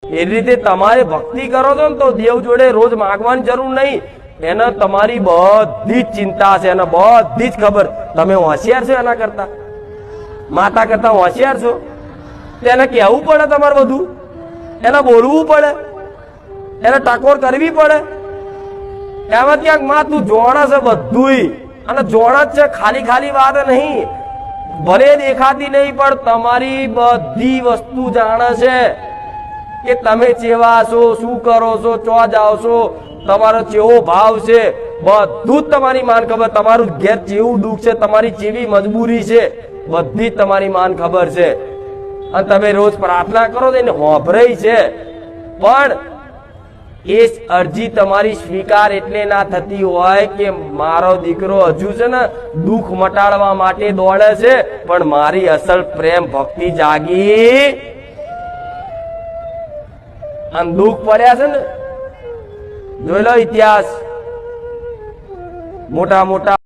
એ રીતે તમારે ભક્તિ કરો છો ને તો દેવ જોડે રોજ માંગવાની જરૂર નહીં. એને તમારી બધી જ ચિંતા છે, એને બધી જ ખબર. તમે હોશિયાર છો એના કરતા, માતા કરતા હોશિયાર છો. તેને કહેવું પડે તમારે બધું, એને બોલવું પડે, એને ટકોર કરવી પડે. એમાં ક્યાંક માં તું જોણા છે બધુંય, અને જોણા જ છે, ખાલી ખાલી વાત નહીં. ભલે દેખાતી નહીં પણ તમારી બધી વસ્તુ જાણે છે કે તમે ચેવા છો, શું કરો છો, ચો જાઓ છો, તમારો ચેવો ભાવ છે, બધું જ તમારી માન ખબર. તમારું ઘેર ચેવું દુઃખ છે, તમારી ચેવી મજબૂરી છે, બધી જ તમારી માન ખબર છે. અને તમે રોજ પ્રાર્થના કરો છો એને હોભરાય છે, પણ એ અરજી તમારી સ્વીકાર એટલે ના થતી હોય કે મારો દીકરો હજુ છે ને દુઃખ મટાડવા માટે દોડે છે, પણ મારી અસલ પ્રેમ ભક્તિ જાગી અને દુઃખ પડ્યા છે ને. જોઈ લો ઇતિહાસ, મોટા મોટા